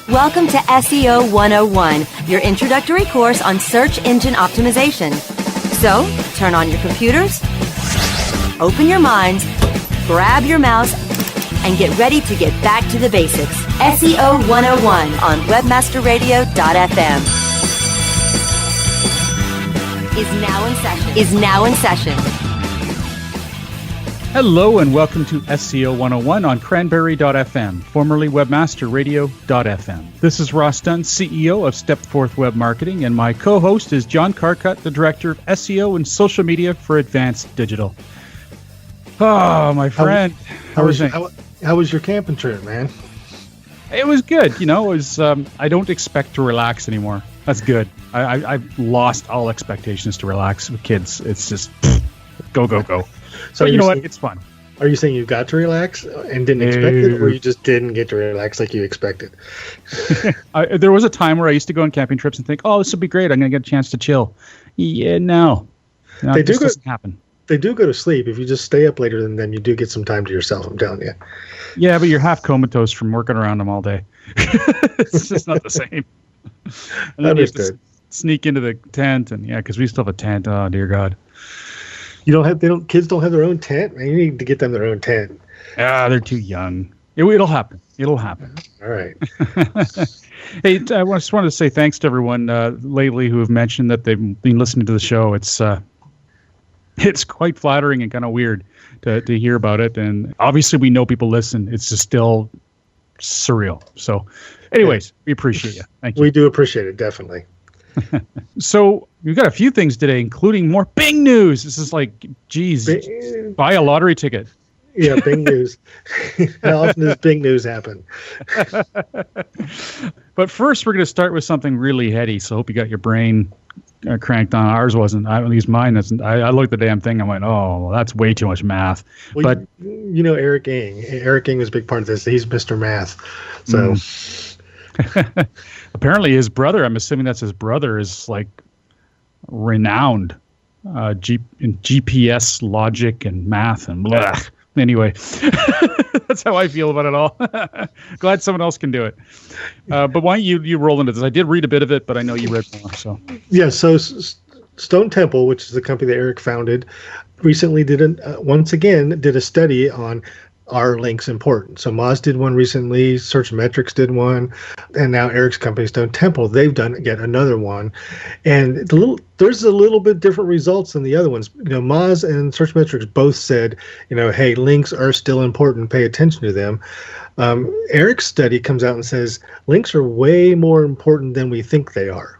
Welcome to SEO 101, your introductory course on search engine optimization. So, turn on your computers, open your minds, grab your mouse, and get ready to get back to the basics. SEO 101 on webmasterradio.fm is now in session. Hello and welcome to SEO 101 on Cranberry.fm, formerly webmasterradio.fm. This is Ross Dunn, CEO of Stepforth Web Marketing, and my co-host is John Carcutt, the Director of SEO and Social Media for Advanced Digital. Oh, my friend. How was your camping trip, man? It was good. You know, it was. I don't expect to relax anymore. That's good. I've lost all expectations to relax with kids. It's just go. So you know what? It's fun. Are you saying you got to relax and didn't expect it, or you just didn't get to relax like you expected? There was a time where I used to go on camping trips and think, "Oh, this will be great. I'm going to get a chance to chill." Yeah, no, it doesn't happen. They do go to sleep. If you just stay up later than them, you do get some time to yourself, I'm telling you. Yeah, but you're half comatose from working around them all day. It's just not the same. And then you have to sneak into the tent, and because we still have a tent. Oh, dear God. Kids don't have their own tent, man. You need to get them their own tent. They're too young. It'll happen. All right. Hey, I just wanted to say thanks to everyone lately who have mentioned that they've been listening to the show. It's quite flattering and kind of weird to hear about it. And obviously we know people listen. It's just still surreal. So anyways, we appreciate you. Thank you. We do appreciate it, definitely. So we've got a few things today, including more Bing news. This is like, geez, buy a lottery ticket. Yeah, Bing news. How often does Bing news happen? But first, we're going to start with something really heady. So I hope you got your brain cranked on. Ours wasn't. At least mine isn't. I looked at the damn thing. I went, oh, well, that's way too much math. Well, but you know, Eric Ing. Eric Ing was a big part of this. He's Mr. Math. So apparently his brother, I'm assuming that's his brother, is like renowned in GPS logic and math and blah. Anyway, that's how I feel about it all. Glad someone else can do it. But why don't you roll into this? I did read a bit of it, but I know you read more. So yeah, so Stone Temple, which is the company that Eric founded, recently did a study on are links important? So Moz did one recently, Search Metrics did one, and now Eric's company, Stone Temple, they've done yet another one. And there's a little bit different results than the other ones. You know, Moz and Search Metrics both said, hey, links are still important, pay attention to them. Eric's study comes out and says links are way more important than we think they are.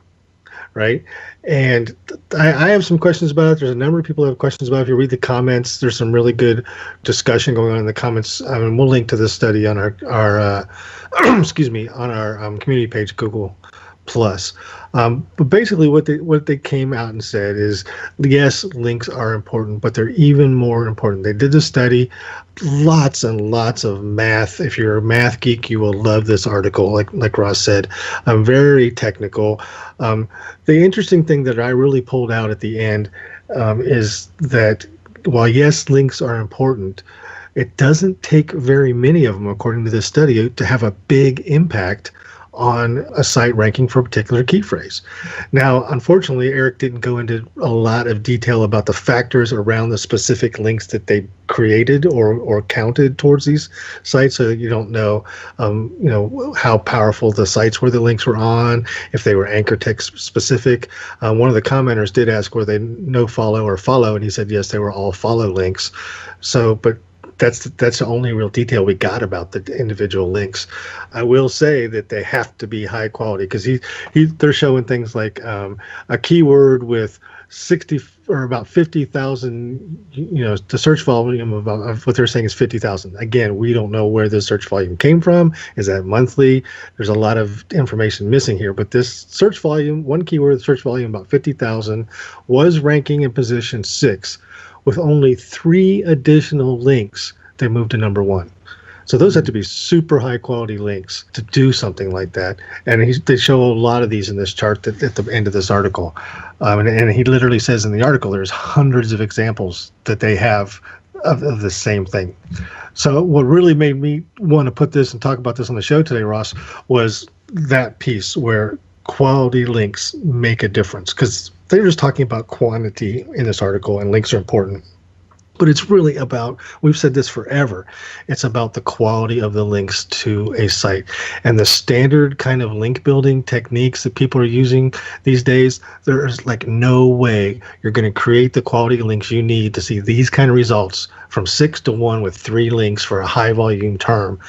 Right. And I have some questions about it. There's a number of people who have questions about it. If you read the comments, there's some really good discussion going on in the comments. We'll link to this study on our community page, Google Plus. But basically what they came out and said is, yes, links are important, but they're even more important. They did a study, lots and lots of math. If you're a math geek, you will love this article, like Ross said. Very technical. The interesting thing that I really pulled out at the end is that while, yes, links are important, it doesn't take very many of them, according to this study, to have a big impact on a site ranking for a particular key phrase. Now, unfortunately, Eric didn't go into a lot of detail about the factors around the specific links that they created or counted towards these sites, so that you don't know, how powerful the sites were the links were on, if they were anchor text specific. One of the commenters did ask, were they no follow or follow, and he said yes, they were all follow links. So, but that's the only real detail we got about the individual links. I will say that they have to be high quality, because they're showing things like a keyword with 60 or about 50,000, the search volume of what they're saying is 50,000. Again, we don't know where this search volume came from. Is that monthly? There's a lot of information missing here, but this search volume, one keyword search volume about 50,000, was ranking in position 6. With only 3 additional links, they moved to number 1. So those have to be super high quality links to do something like that. And they show a lot of these in this chart at the end of this article. And he literally says in the article, there's hundreds of examples that they have of the same thing. So what really made me want to put this and talk about this on the show today, Ross, was that piece where quality links make a difference, because they're just talking about quantity in this article, and links are important. But it's really about, we've said this forever, it's about the quality of the links to a site. And the standard kind of link building techniques that people are using these days, there's like no way you're going to create the quality links you need to see these kind of results from 6 to 1 with 3 links for a high volume term.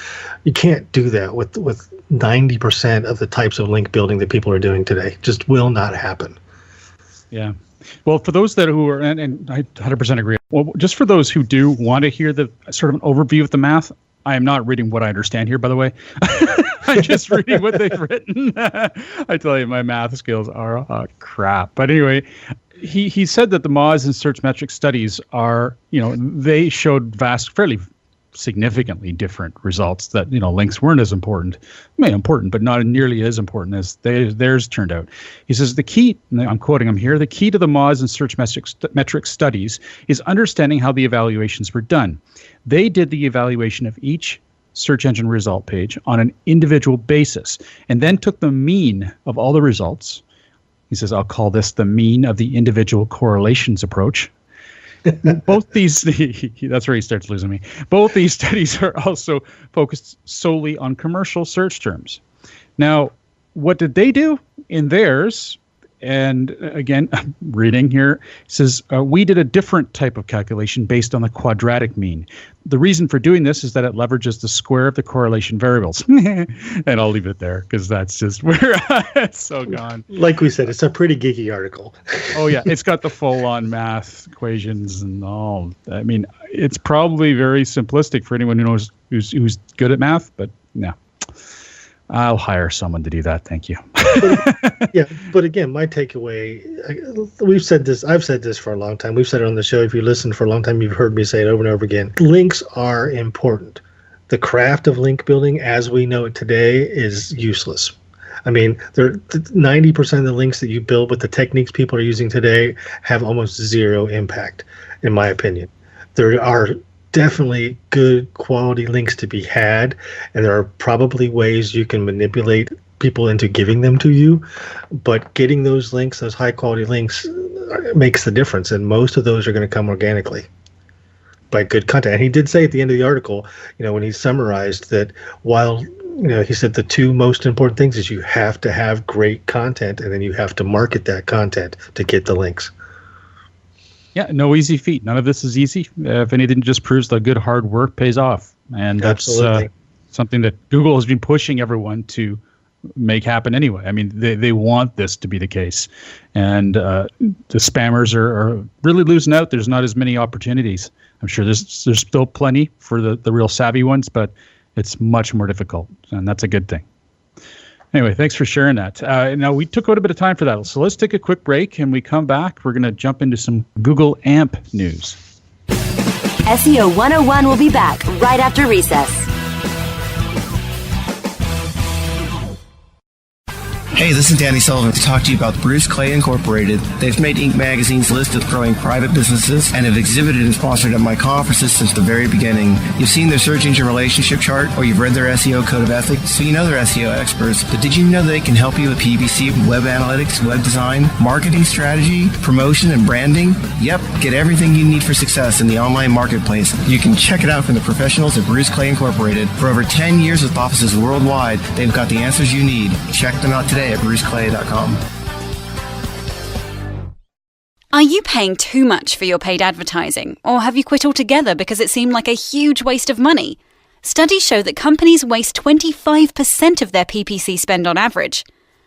You can't do that with 90% of the types of link building that people are doing today. Just will not happen. Yeah. Well, for those who are, and I 100% agree. Well, just for those who do want to hear the sort of an overview of the math, I am not reading what I understand here, by the way. I'm just reading what they've written. I tell you, my math skills are crap. But anyway, he said that the Moz and search metric studies are, they showed fairly significantly different results, that links weren't as important, important, but not nearly as important as theirs turned out. He says the key, I'm quoting him here, the key to the Moz and search metric studies is understanding how the evaluations were done. They did the evaluation of each search engine result page on an individual basis and then took the mean of all the results. He says, I'll call this the mean of the individual correlations approach. Both these, that's where he starts losing me. Both these studies are also focused solely on commercial search terms. Now, what did they do in theirs? And again, I'm reading here, it says, we did a different type of calculation based on the quadratic mean. The reason for doing this is that it leverages the square of the correlation variables. And I'll leave it there because that's just where it's so gone. Like we said, it's a pretty geeky article. Oh, yeah. It's got the full-on math equations and all. I mean, it's probably very simplistic for anyone who knows who's good at math, but no. I'll hire someone to do that. Thank you. But again, my takeaway, we've said this, I've said this for a long time. We've said it on the show. If you listen for a long time, you've heard me say it over and over again. Links are important. The craft of link building as we know it today is useless. I mean, 90% of the links that you build with the techniques people are using today have almost zero impact, in my opinion. There are definitely good quality links to be had, and there are probably ways you can manipulate people into giving them to you, but getting those links, those high quality links, makes the difference, and most of those are going to come organically by good content. And he did say at the end of the article, when he summarized that, while he said the two most important things is you have to have great content, and then you have to market that content to get the links. Yeah, no easy feat. None of this is easy. If anything, just proves that good hard work pays off. And that's something that Google has been pushing everyone to make happen anyway. I mean, they want this to be the case. And the spammers are really losing out. There's not as many opportunities. I'm sure there's still plenty for the real savvy ones, but it's much more difficult. And that's a good thing. Anyway, thanks for sharing that. Now, we took out a bit of time for that. So let's take a quick break. And we come back, we're going to jump into some Google AMP news. SEO 101 will be back right after recess. Hey, this is Danny Sullivan to talk to you about Bruce Clay Incorporated. They've made Inc. magazine's list of growing private businesses and have exhibited and sponsored at my conferences since the very beginning. You've seen their search engine relationship chart, or you've read their SEO code of ethics, so you know they're SEO experts. But did you know they can help you with PPC, web analytics, web design, marketing strategy, promotion, and branding? Yep, get everything you need for success in the online marketplace. You can check it out from the professionals at Bruce Clay Incorporated. For over 10 years with offices worldwide, they've got the answers you need. Check them out today at bruceclay.com. Are you paying too much for your paid advertising, or have you quit altogether because it seemed like a huge waste of money? Studies show that companies waste 25% of their PPC spend on average.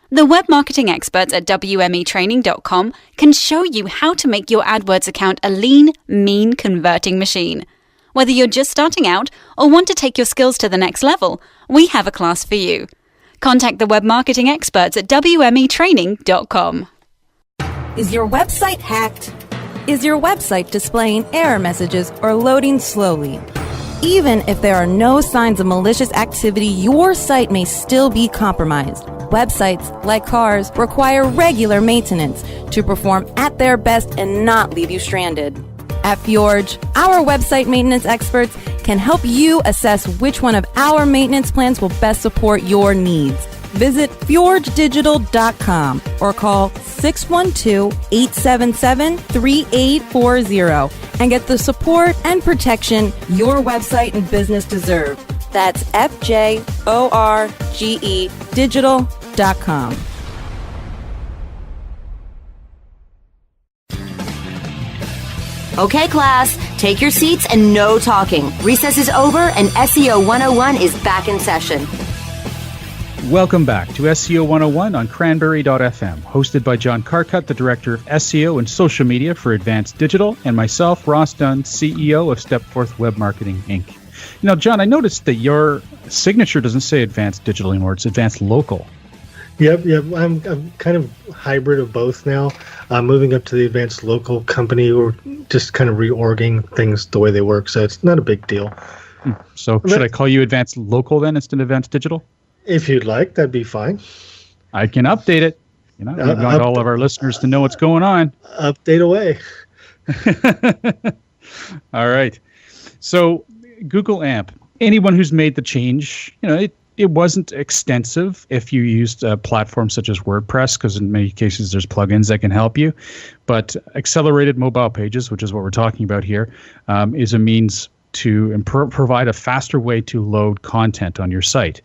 The web marketing experts at WMEtraining.com can show you how to make your AdWords account a lean, mean converting machine. Whether you're just starting out or want to take your skills to the next level, we have a class for you. Contact the web marketing experts at WMEtraining.com. Is your website hacked? Is your website displaying error messages or loading slowly? Even if there are no signs of malicious activity, your site may still be compromised. Websites, like cars, require regular maintenance to perform at their best and not leave you stranded. At Fjorge, our website maintenance experts can help you assess which one of our maintenance plans will best support your needs. Visit fjorddigital.com or call 612-877-3840 and get the support and protection your website and business deserve. That's FJORGE digital.com. Okay, class, take your seats and no talking. Recess is over and SEO 101 is back in session. Welcome back to SEO 101 on Cranberry.fm, hosted by John Carcutt, the Director of SEO and Social Media for Advanced Digital, and myself, Ross Dunn, CEO of Stepforth Web Marketing, Inc. You know, John, I noticed that your signature doesn't say Advanced Digital anymore. It's Advanced Local. Yep. I'm kind of hybrid of both now. I'm moving up to the Advanced Local company. We're just kind of reorging things the way they work, so it's not a big deal. So should I call you Advanced Local then instead of Advanced Digital? If you'd like, that'd be fine. I can update it. You know, we want all of our listeners to know what's going on. Update away. All right. So Google AMP, anyone who's made the change, you know, it wasn't extensive if you used platforms such as WordPress, because in many cases there's plugins that can help you. But accelerated mobile pages, which is what we're talking about here, is a means to provide a faster way to load content on your site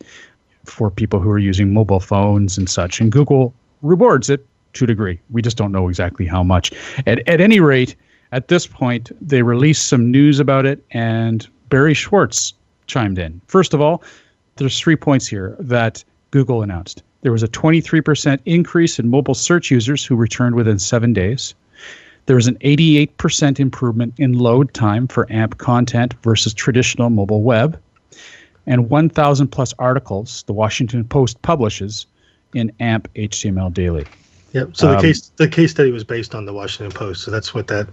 for people who are using mobile phones and such. And Google rewards it to a degree. We just don't know exactly how much. At any rate, at this point, they released some news about it, and Barry Schwartz chimed in. First of all, there's 3 points here that Google announced. There was a 23% increase in mobile search users who returned within 7 days. There was an 88% improvement in load time for AMP content versus traditional mobile web. And 1,000 plus articles the Washington Post publishes in AMP HTML Daily. Yep. So the case study was based on the Washington Post. So that's what they're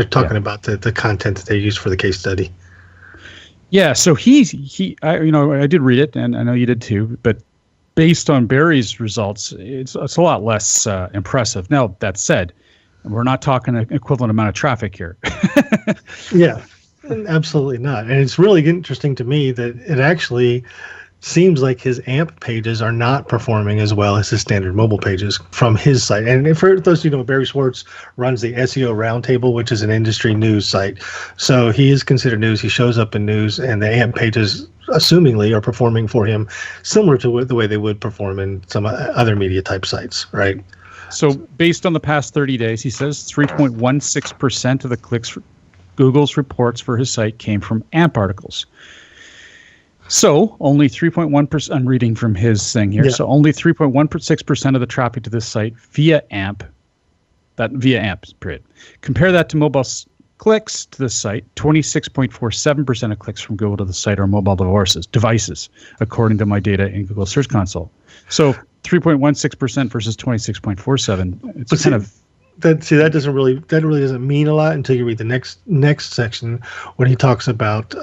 talking about, the content that they used for the case study. Yeah. So I did read it, and I know you did too. But based on Barry's results, it's a lot less impressive. Now that said, we're not talking an equivalent amount of traffic here. Yeah. Absolutely not. And it's really interesting to me that it actually seems like his AMP pages are not performing as well as his standard mobile pages from his site. And for those of you who know, Barry Schwartz runs the SEO Roundtable, which is an industry news site. So he is considered news. He shows up in news, and the AMP pages, assumingly, are performing for him similar to the way they would perform in some other media type sites, right? So based on the past 30 days, he says 3.16% of the clicks Google's reports for his site came from AMP articles. So only 3.1%, I'm reading from his thing here. Yeah. So only 3.16% of the traffic to this site via AMP, period. Compare that to mobile clicks to the site. 26.47% of clicks from Google to the site are mobile devices, according to my data in Google Search Console. So 3.16% versus 26.47. It's kind of... That really doesn't mean a lot until you read the next section when he talks about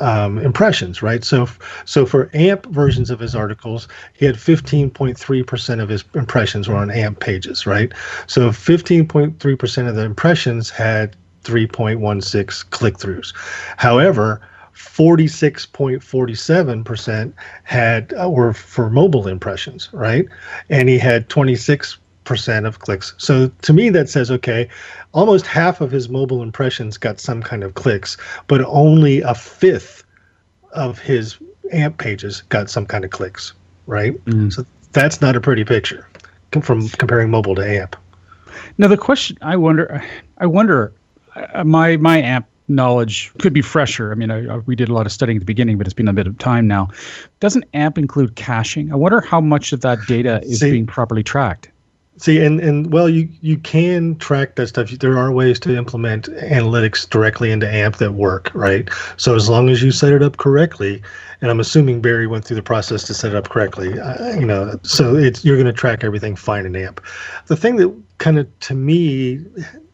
impressions, right? So for AMP versions of his articles, he had 15.3% of his impressions were on AMP pages, right? So 15.3% of the impressions had 3.16 click-throughs. However, 46.47% were for mobile impressions, right? And he had 26% of clicks. So to me, that says, okay, almost half of his mobile impressions got some kind of clicks, but only a fifth of his AMP pages got some kind of clicks, right? So that's not a pretty picture from comparing mobile to AMP. Now the question, I wonder, my AMP knowledge could be fresher. I mean, we did a lot of studying at the beginning, but it's been a bit of time now. Doesn't AMP include caching? I wonder how much of that data is being properly tracked. See, and well, you can track that stuff. There are ways to implement analytics directly into AMP that work, right? So as long as you set it up correctly, and I'm assuming Barry went through the process to set it up correctly, so you're going to track everything fine in AMP. The thing that kind of, to me,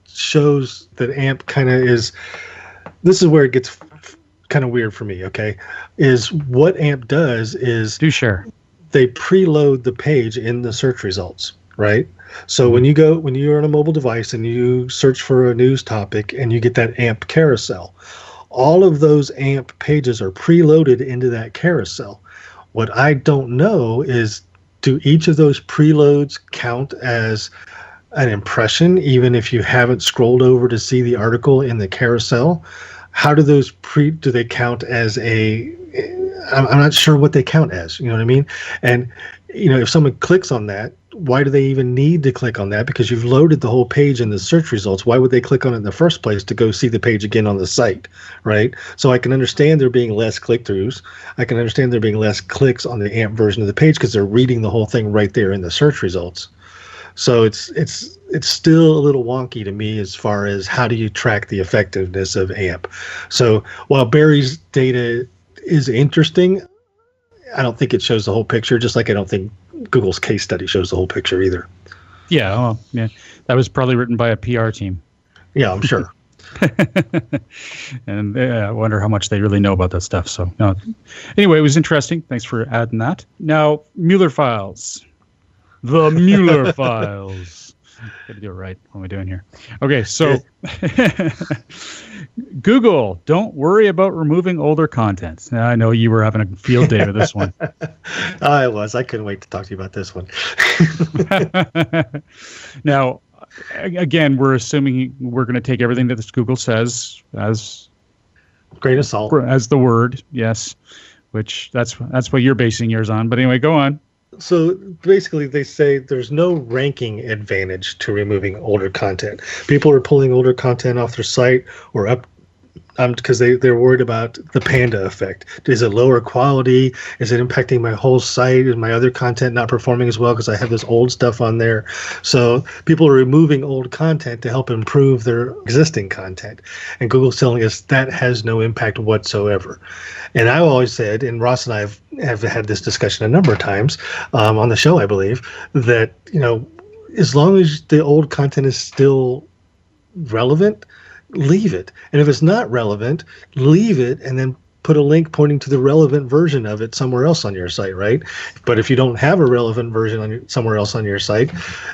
shows that AMP kind of is, this is where it gets kind of weird for me, okay, is what AMP does is... Do share. They preload the page in the search results. Right. So when you're on a mobile device and you search for a news topic and you get that AMP carousel, all of those AMP pages are preloaded into that carousel. What I don't know is, do each of those preloads count as an impression, even if you haven't scrolled over to see the article in the carousel? How do those do they count as I'm not sure what they count as, you know what I mean? And, if someone clicks on that, why do they even need to click on that? Because you've loaded the whole page in the search results. Why would they click on it in the first place to go see the page again on the site, right? So I can understand there being less click-throughs. I can understand there being less clicks on the AMP version of the page because they're reading the whole thing right there in the search results. So it's still a little wonky to me as far as how do you track the effectiveness of AMP. So while Barry's data is interesting, I don't think it shows the whole picture, just like I don't think Google's case study shows the whole picture either. Yeah, well, yeah, that was probably written by a PR team. Yeah, I'm sure. And I wonder how much they really know about that stuff. So, no. Anyway, it was interesting. Thanks for adding that. Now, Mueller files. The Mueller files. Got to do it right. What am I doing here? Okay, so Google, don't worry about removing older content. Now, I know you were having a field day with this one. I was. I couldn't wait to talk to you about this one. Now, again, we're assuming we're going to take everything that Google says as grain of salt, as the word, yes. Which that's what you're basing yours on. But anyway, go on. So basically, they say there's no ranking advantage to removing older content. People are pulling older content off their site or up because they're worried about the panda effect. Is it lower quality? Is it impacting my whole site? Is my other content not performing as well because I have this old stuff on there? So people are removing old content to help improve their existing content. And Google's telling us that has no impact whatsoever. And I always said, and Ross and I have had this discussion a number of times on the show, I believe, that, as long as the old content is still relevant, leave it. And if it's not relevant, leave it and then put a link pointing to the relevant version of it somewhere else on your site, right? But if you don't have a relevant version somewhere else on your site,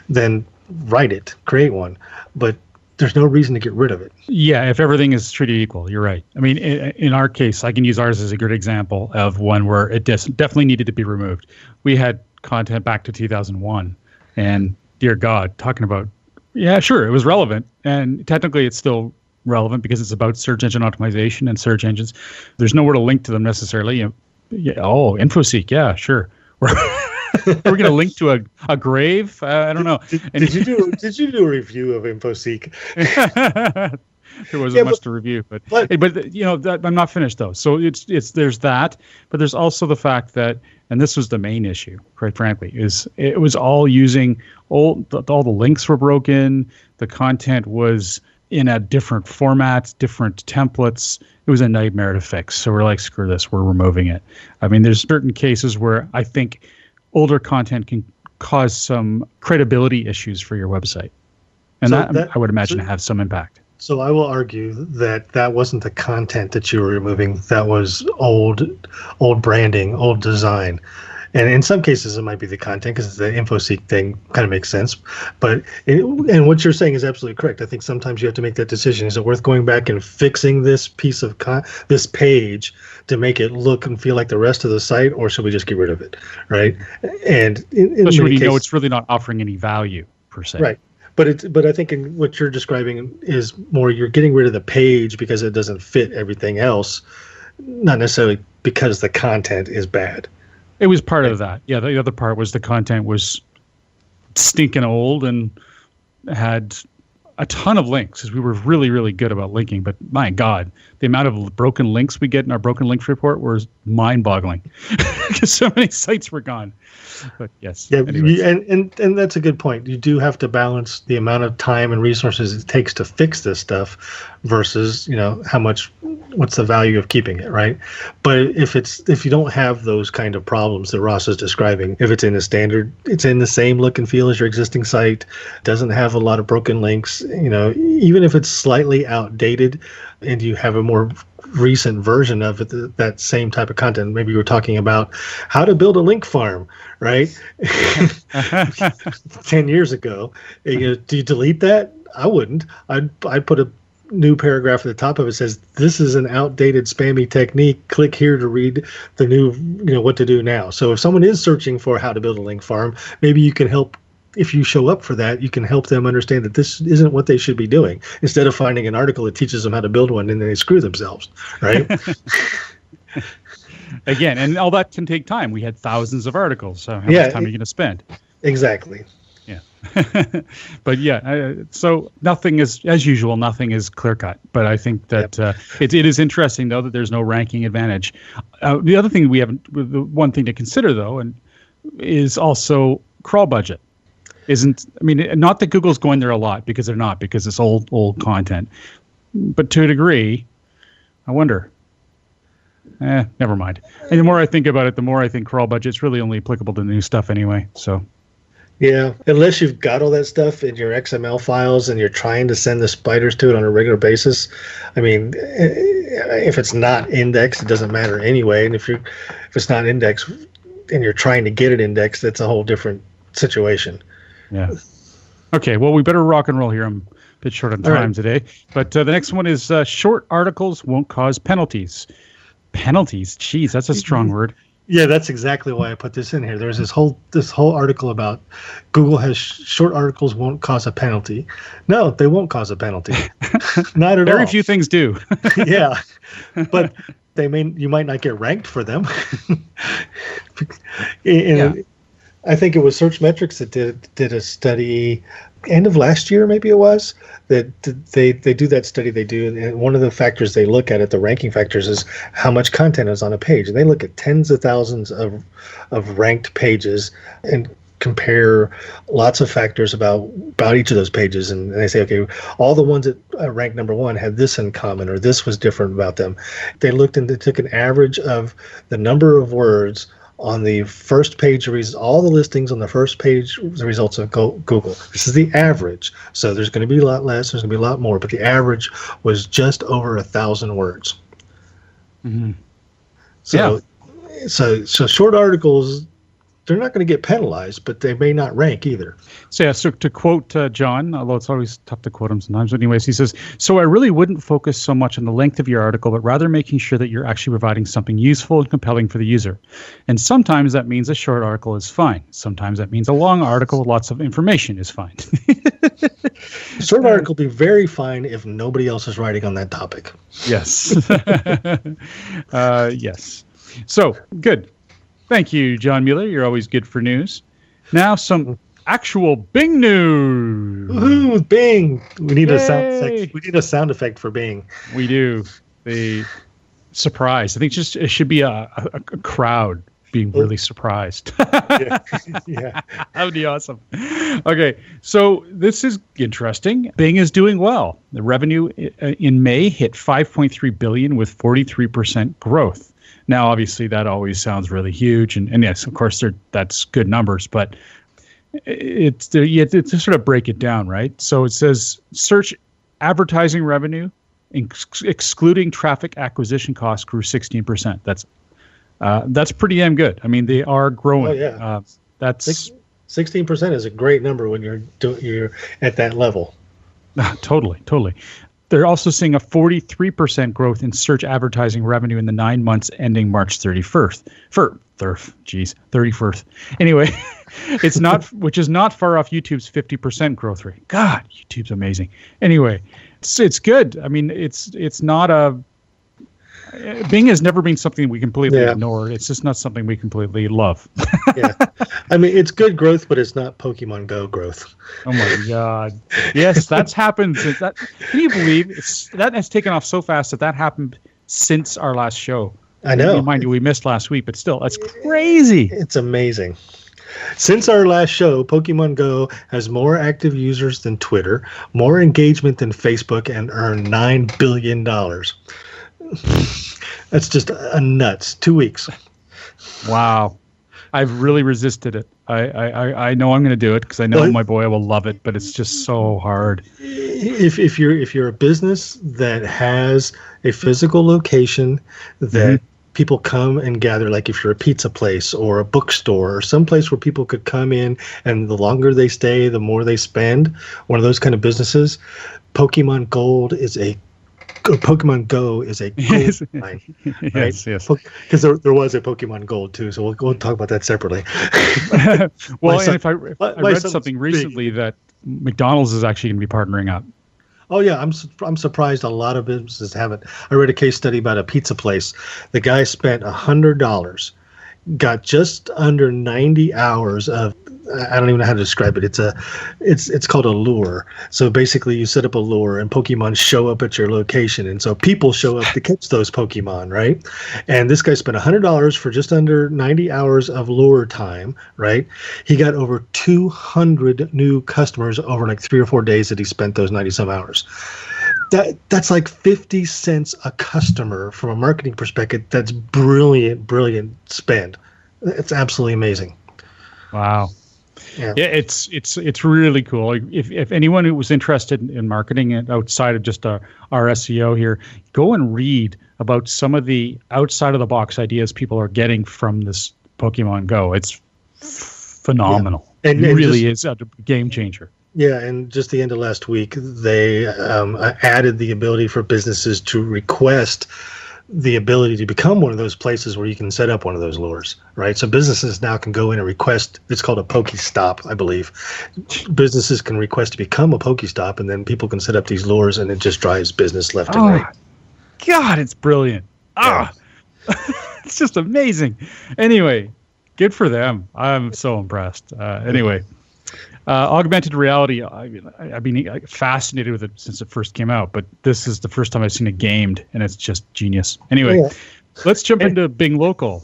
then write it, create one. But there's no reason to get rid of it. Yeah, if everything is treated equal, you're right. I mean, in our case, I can use ours as a good example of one where it definitely needed to be removed. We had content back to 2001, and dear God, talking about, yeah, sure, it was relevant, and technically it's still relevant because it's about search engine optimization and search engines. There's nowhere to link to them necessarily. InfoSeek, yeah, sure. We're going to link to a grave. I don't know. Did you do a review of InfoSeek? There wasn't much to review, but I'm not finished though. So there's that, but there's also the fact that, and this was the main issue, quite frankly, is it was all using all the links were broken. The content was in a different format, different templates. It was a nightmare to fix. So we're like, screw this, we're removing it. I mean, there's certain cases where I think older content can cause some credibility issues for your website. And that I would imagine have some impact. So I will argue that wasn't the content that you were removing. That was old branding, old design. And in some cases, it might be the content because the InfoSeek thing kind of makes sense. And what you're saying is absolutely correct. I think sometimes you have to make that decision. Is it worth going back and fixing this piece of this page to make it look and feel like the rest of the site, or should we just get rid of it, right? And especially when you know it's really not offering any value per se. Right. But I think in what you're describing is more you're getting rid of the page because it doesn't fit everything else, not necessarily because the content is bad. It was part of that. Yeah, the other part was the content was stinking old and had a ton of links, because we were really, really good about linking. But my God, the amount of broken links we get in our broken links report was mind-boggling because so many sites were gone. But yes. Yeah, and that's a good point. You do have to balance the amount of time and resources it takes to fix this stuff versus, what's the value of keeping it, right? But if you don't have those kind of problems that Ross is describing, if it's in a standard, it's in the same look and feel as your existing site, doesn't have a lot of broken links, even if it's slightly outdated and you have a more recent version of it, that same type of content. Maybe you were talking about how to build a link farm, right? 10 years ago. Do you delete that? I wouldn't. I'd put new paragraph at the top of it says, "This is an outdated spammy technique. Click here to read the new, what to do now." So if someone is searching for how to build a link farm, maybe you can help. If you show up for that, you can help them understand that this isn't what they should be doing. Instead of finding an article that teaches them how to build one and then they screw themselves, right? Again, and all that can take time. We had thousands of articles. So how much time are you going to spend? Exactly. Yeah. But so nothing is, as usual, nothing is clear cut. But I think that it is interesting, though, that there's no ranking advantage. The other thing the one thing to consider, though, is also crawl budget. Not that Google's going there a lot, because they're not, because it's old content. But to a degree, I wonder. Never mind. And the more I think about it, the more I think crawl budget's really only applicable to new stuff anyway. So. Yeah, unless you've got all that stuff in your XML files and you're trying to send the spiders to it on a regular basis. If it's not indexed, it doesn't matter anyway. And if it's not indexed and you're trying to get it indexed, that's a whole different situation. Yeah. Okay, well, we better rock and roll here. I'm a bit short on time today. But the next one is short articles won't cause penalties. Penalties? Jeez, that's a strong word. Yeah, that's exactly why I put this in here. There's this whole article about Google has short articles won't cause a penalty. No, they won't cause a penalty. Not at all. Very few things do. Yeah, but you might not get ranked for them. I think it was Searchmetrics that did a study end of last year, maybe it was, that they do that study they do, and one of the factors they look at the ranking factors, is how much content is on a page, and they look at tens of thousands of ranked pages and compare lots of factors about each of those pages, and they say, okay, all the ones that ranked number one had this in common, or this was different about them. They looked and they took an average of the number of words on the first page, all the listings on the first page, the results of Google. This is the average. So there's going to be a lot less, there's going to be a lot more, but the average was just over 1,000 words. Mm-hmm. So short articles, they're not going to get penalized, but they may not rank either. So to quote John, although it's always tough to quote him sometimes, but anyways, he says, "So I really wouldn't focus so much on the length of your article, but rather making sure that you're actually providing something useful and compelling for the user. And sometimes that means a short article is fine. Sometimes that means a long article with lots of information is fine." Short article will be very fine if nobody else is writing on that topic. Yes. Yes. So, good. Thank you, John Mueller. You're always good for news. Now, some actual Bing news. Woohoo, Bing! We need a sound effect. We need a sound effect for Bing. We do. The surprise. I think it should be a crowd being really surprised. Yeah. That would be awesome. Okay, so this is interesting. Bing is doing well. The revenue in May hit $5.3 billion with 43% growth. Now, obviously, that always sounds really huge, and yes, of course, that's good numbers. But it's to sort of break it down, right? So it says search advertising revenue, excluding traffic acquisition costs, grew 16%. That's pretty damn good. I mean, they are growing. Oh, yeah. That's 16% is a great number when you're at that level. Totally. They're also seeing a 43% growth in search advertising revenue in the 9 months ending March 31st. 31st. Anyway, it's not, which is not far off YouTube's 50% growth rate. God, YouTube's amazing. Anyway, it's good. I mean, it's not Bing has never been something we completely ignore. It's just not something we completely love. Yeah. I mean, it's good growth, but it's not Pokemon Go growth. Oh my God. Yes, that's happened. Can you believe that has taken off so fast that happened since our last show? I know. Mind you, we missed last week, but still, that's crazy. It's amazing. Since our last show, Pokemon Go has more active users than Twitter, more engagement than Facebook, and earned $9 billion. That's just a nuts. 2 weeks. Wow. I've really resisted it. I know I'm going to do it because I know my boy will love it, but it's just so hard. If you're a business that has a physical location that people come and gather, like if you're a pizza place or a bookstore or someplace where people could come in, and the longer they stay, the more they spend, one of those kind of businesses, Pokemon Gold is a Pokemon Go is a gold line, right? Yes. Because there was a Pokemon Gold too, so we'll talk about that separately. Well, and I read something recently that McDonald's is actually going to be partnering up. Oh yeah, I'm surprised a lot of businesses haven't. I read a case study about a pizza place. The guy spent $100, got just under 90 hours of, I don't even know how to describe it. It's called a lure. So basically you set up a lure and Pokemon show up at your location. And so people show up to catch those Pokemon, right? And this guy spent $100 for just under 90 hours of lure time, right? He got over 200 new customers over like 3 or 4 days that he spent those 90 some hours. That's like 50 cents a customer from a marketing perspective. That's brilliant spend. It's absolutely amazing. Wow. Yeah, it's really cool. If anyone who was interested in marketing it outside of just our SEO here, go and read about some of the outside of the box ideas people are getting from this Pokemon Go. It's phenomenal. Yeah. And it really is a game changer. Yeah, and just the end of last week, they added the ability for businesses to request the ability to become one of those places where you can set up one of those lures, right? So businesses now can go in and request, it's called a Pokestop, I believe. Businesses can request to become a Pokestop, and then people can set up these lures, and it just drives business left and right. God, it's brilliant. It's just amazing. Anyway, good for them. I'm so impressed. Anyway. Augmented reality, I've been fascinated with it since it first came out, but this is the first time I've seen it gamed, and it's just genius. Anyway, let's jump into Bing Local.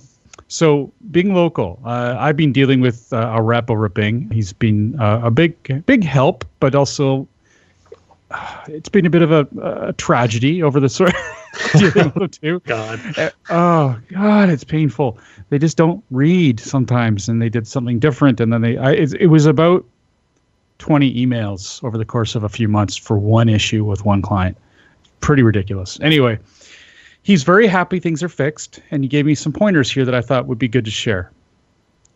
So Bing Local, I've been dealing with a rep over at Bing. He's been a big help, but also it's been a bit of a tragedy over the sort dealing with too. God. Oh God, it's painful. They just don't read sometimes, and they did something different, and then it was about 20 emails over the course of a few months for one issue with one client. Pretty ridiculous. Anyway, he's very happy things are fixed, and he gave me some pointers here that I thought would be good to share.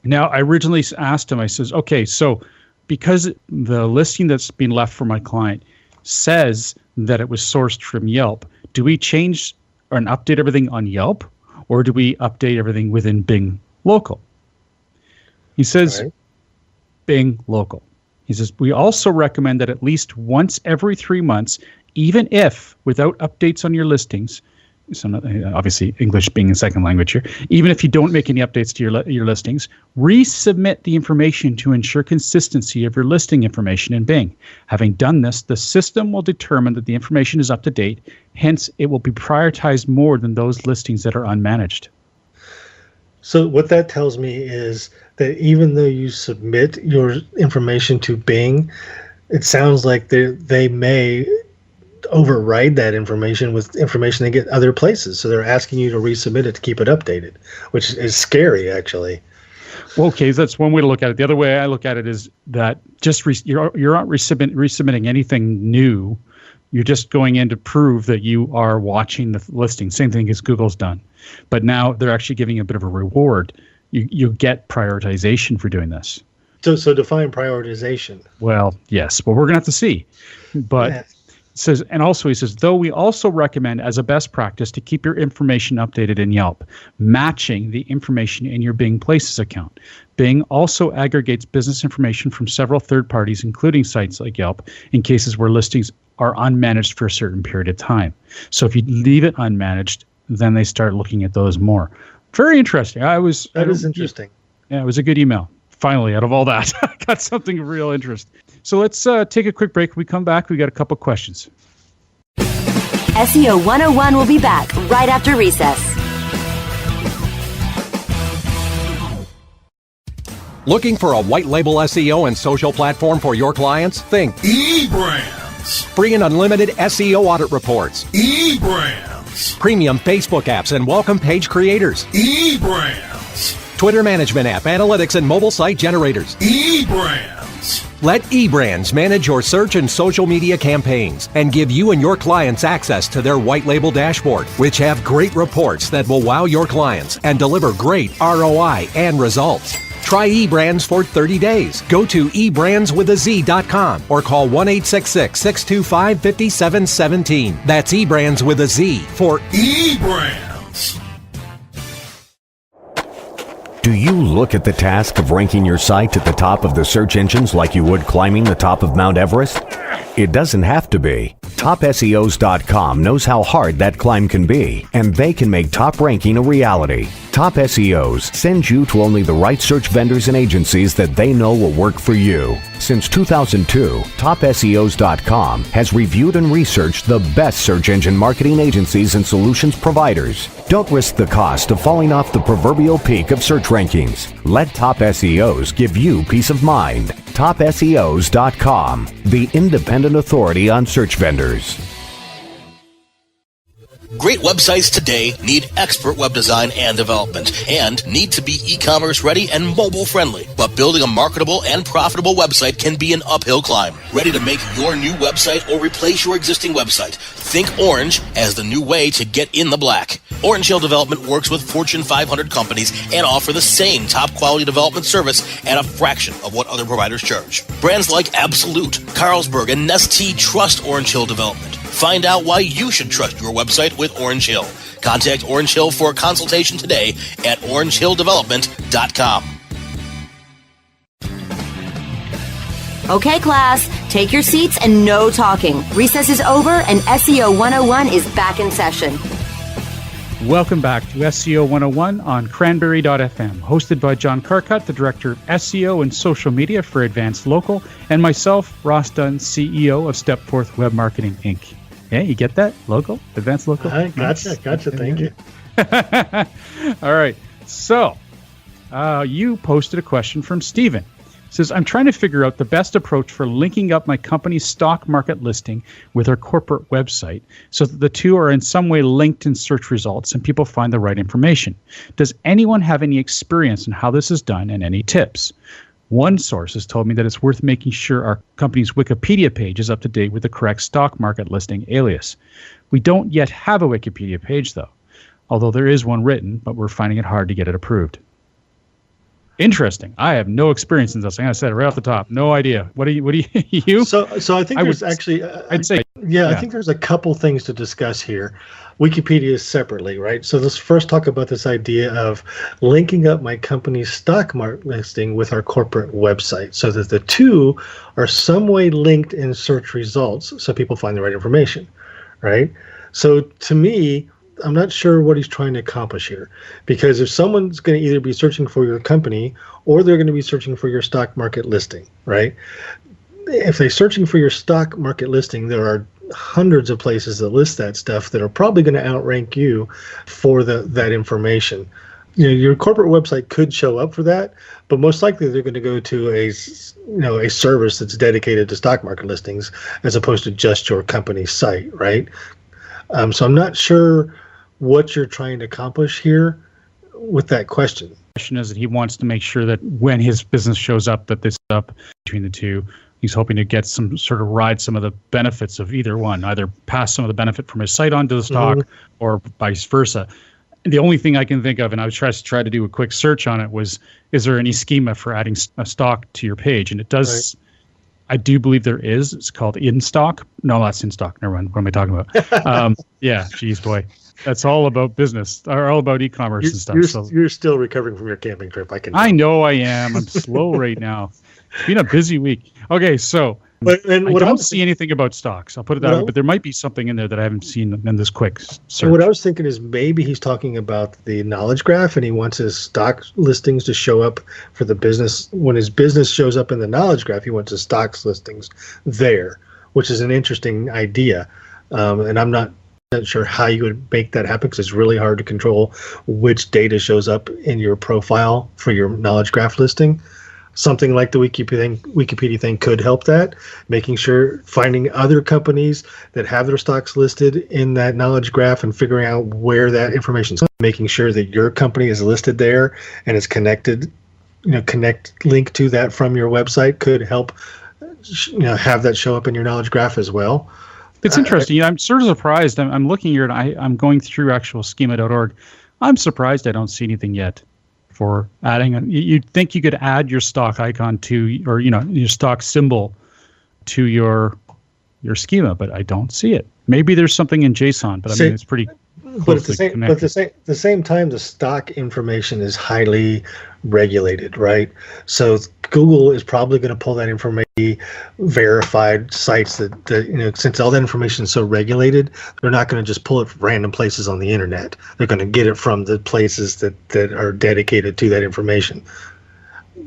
Now, I originally asked him, I says, okay, so because the listing that's been left for my client says that it was sourced from Yelp, do we change and update everything on Yelp, or do we update everything within Bing Local? He says, Bing Local. He says, we also recommend that at least once every 3 months, even if without updates on your listings, so obviously English being a second language here, even if you don't make any updates to your listings, resubmit the information to ensure consistency of your listing information in Bing. Having done this, the system will determine that the information is up to date. Hence, it will be prioritized more than those listings that are unmanaged. So what that tells me is that even though you submit your information to Bing, it sounds like they may override that information with information they get other places. So they're asking you to resubmit it to keep it updated, which is scary, actually. Well, okay, that's one way to look at it. The other way I look at it is that just you're not resubmitting anything new. You're just going in to prove that you are watching the listing. Same thing as Google's done. But now they're actually giving you a bit of a reward. You get prioritization for doing this. So define prioritization. Well, yes. Well, we're going to have to see. But it says, and also he says, though we also recommend as a best practice to keep your information updated in Yelp, matching the information in your Bing Places account. Bing also aggregates business information from several third parties, including sites like Yelp, in cases where listings are unmanaged for a certain period of time. So if you leave it unmanaged, then they start looking at those more. Very interesting. That is interesting. Yeah, it was a good email. Finally, out of all that, I got something of real interest. So let's take a quick break. When we come back, we got a couple questions. SEO 101 will be back right after recess. Looking for a white label SEO and social platform for your clients? Think eBrands. Free and unlimited SEO audit reports. eBrands. Premium Facebook apps and welcome page creators. eBrands. Twitter management app, analytics, and mobile site generators. eBrands. Let eBrands manage your search and social media campaigns and give you and your clients access to their white label dashboard, which have great reports that will wow your clients and deliver great ROI and results. Try eBrands for 30 days. Go to eBrandsWithAZ.com or call 1-866-625-5717. That's eBrands with a Z for eBrands. Do you look at the task of ranking your site at the top of the search engines like you would climbing the top of Mount Everest? It doesn't have to be. TopSEOs.com knows how hard that climb can be, and they can make top ranking a reality. Top SEOs sends you to only the right search vendors and agencies that they know will work for you. Since 2002, TopSEOs.com has reviewed and researched the best search engine marketing agencies and solutions providers. Don't risk the cost of falling off the proverbial peak of search rankings. Let Top SEOs give you peace of mind. TopSEOs.com, the independent authority on search vendors. Great websites today need expert web design and development and need to be e-commerce ready and mobile friendly. But building a marketable and profitable website can be an uphill climb. Ready to make your new website or replace your existing website? Think Orange as the new way to get in the black. Orange Hill Development works with Fortune 500 companies and offer the same top quality development service at a fraction of what other providers charge. Brands like Absolute, Carlsberg, and Nestea trust Orange Hill Development. Find out why you should trust your website with Orange Hill. Contact Orange Hill for a consultation today at orangehilldevelopment.com. Okay, class, take your seats and no talking. Recess is over and SEO 101 is back in session. Welcome back to SEO 101 on Cranberry.fm, hosted by John Carcutt, the Director of SEO and Social Media for Advanced Local, and myself, Ross Dunn, CEO of Stepforth Web Marketing, Inc. Yeah, you get that? Local? Advanced Local? Gotcha. Thank you. All right. So, you posted a question from Steven. It says, I'm trying to figure out the best approach for linking up my company's stock market listing with our corporate website so that the two are in some way linked in search results and people find the right information. Does anyone have any experience in how this is done and any tips? One source has told me that it's worth making sure our company's Wikipedia page is up to date with the correct stock market listing alias. We don't yet have a Wikipedia page, though, although there is one written, but we're finding it hard to get it approved. Interesting. I have no experience in this. I said it right off the top. No idea. What do you? So I think there's actually, I'd say, I think there's a couple things to discuss here. Wikipedia is separately, right? So let's first talk about this idea of linking up my company's stock market listing with our corporate website so that the two are some way linked in search results so people find the right information, right? So to me, I'm not sure what he's trying to accomplish here, because if someone's going to either be searching for your company or they're going to be searching for your stock market listing, right? If they're searching for your stock market listing, there are hundreds of places that list that stuff that are probably going to outrank you for that information. You know, your corporate website could show up for that, but most likely they're going to go to a service that's dedicated to stock market listings as opposed to just your company's site, right? So I'm not sure what you're trying to accomplish here with that question. The question is that he wants to make sure that when his business shows up, that this up between the two. He's hoping to get some sort of ride some of the benefits of either one, either pass some of the benefit from his site onto the stock or vice versa. The only thing I can think of, and I was trying to do a quick search on it, was, is there any schema for adding a stock to your page? And it does. Right. I do believe there is. It's called In Stock. No, that's In Stock. Never mind. What am I talking about? Yeah, geez, boy. That's all about business, or all about e-commerce and stuff. You're still recovering from your camping trip. I know I am. I'm slow right now. It's been a busy week. Okay, so I don't see anything about stocks. I'll put it that way, but there might be something in there that I haven't seen in this quick search. What I was thinking is maybe he's talking about the knowledge graph and he wants his stock listings to show up for the business. When his business shows up in the knowledge graph, he wants his stocks listings there, which is an interesting idea. And I'm not sure how you would make that happen because it's really hard to control which data shows up in your profile for your knowledge graph listing. Something like the Wikipedia thing could help that, making sure finding other companies that have their stocks listed in that knowledge graph and figuring out where that information is, making sure that your company is listed there and is connected, link to that from your website could help, have that show up in your knowledge graph as well. It's interesting. I'm sort of surprised. I'm looking here and I'm going through actual schema.org. I'm surprised I don't see anything yet. for adding. You'd think you could add your stock icon to, or your stock symbol to your schema, but I don't see it. Maybe there's something in JSON, but I mean it's pretty. But at the same time, the stock information is highly regulated, right? So Google is probably going to pull that information, verified sites that since all that information is so regulated, they're not going to just pull it from random places on the internet. They're going to get it from the places that are dedicated to that information.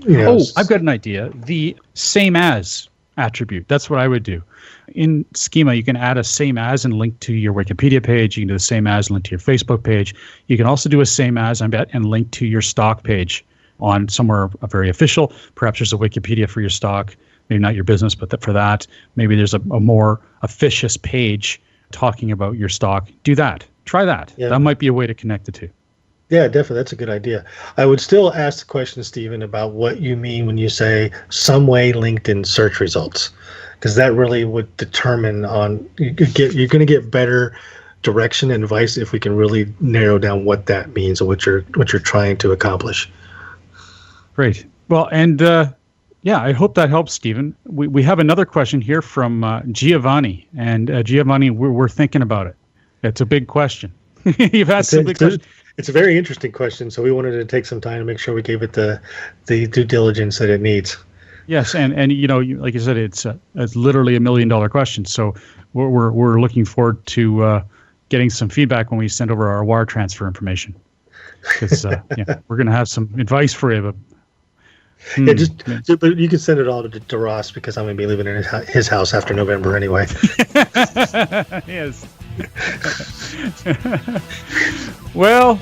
I've got an idea. The same as attribute. That's what I would do. In Schema, you can add a same as and link to your Wikipedia page. You can do the same as and link to your Facebook page. You can also do a same as, I bet, and link to your stock page on somewhere very official. Perhaps there's a Wikipedia for your stock. Maybe not your business, but for that. Maybe there's a more officious page talking about your stock. Do that. Try that. Yeah. That might be a way to connect the two. Yeah, definitely. That's a good idea. I would still ask the question, Stephen, about what you mean when you say some way linked in search results, because that really would determine you're going to get better direction and advice if we can really narrow down what that means and what you're trying to accomplish. Great. Well, and I hope that helps, Stephen. We have another question here from Giovanni, and Giovanni, we're thinking about it. It's a big question. You've asked some big questions. It's a very interesting question, so we wanted to take some time to make sure we gave it the due diligence that it needs. Yes, and like you said, it's literally $1 million question. So we're looking forward to getting some feedback when we send over our wire transfer information, because we're going to have some advice for you. But but you can send it all to Ross, because I'm going to be living in his house after November anyway. Yes. Well,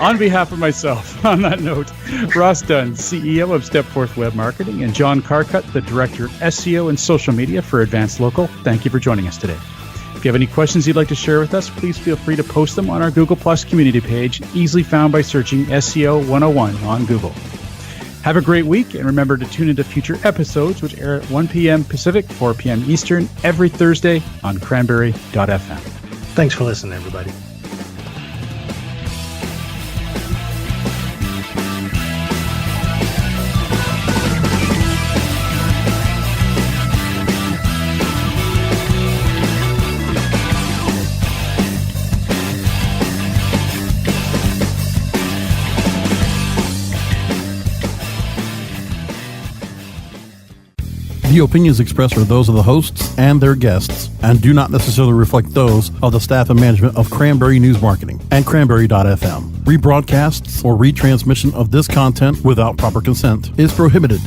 on behalf of myself, on that note, Ross Dunn, CEO of Stepforth Web Marketing, and John Carcutt, the Director of SEO and Social Media for Advanced Local, thank you for joining us today. If you have any questions you'd like to share with us, please feel free to post them on our Google Plus community page, easily found by searching SEO 101 on Google. Have a great week, and remember to tune into future episodes, which air at 1 p.m. Pacific, 4 p.m. Eastern, every Thursday on Cranberry.fm. Thanks for listening, everybody. The opinions expressed are those of the hosts and their guests, and do not necessarily reflect those of the staff and management of Cranberry News Marketing and Cranberry.fm. Rebroadcasts or retransmission of this content without proper consent is prohibited.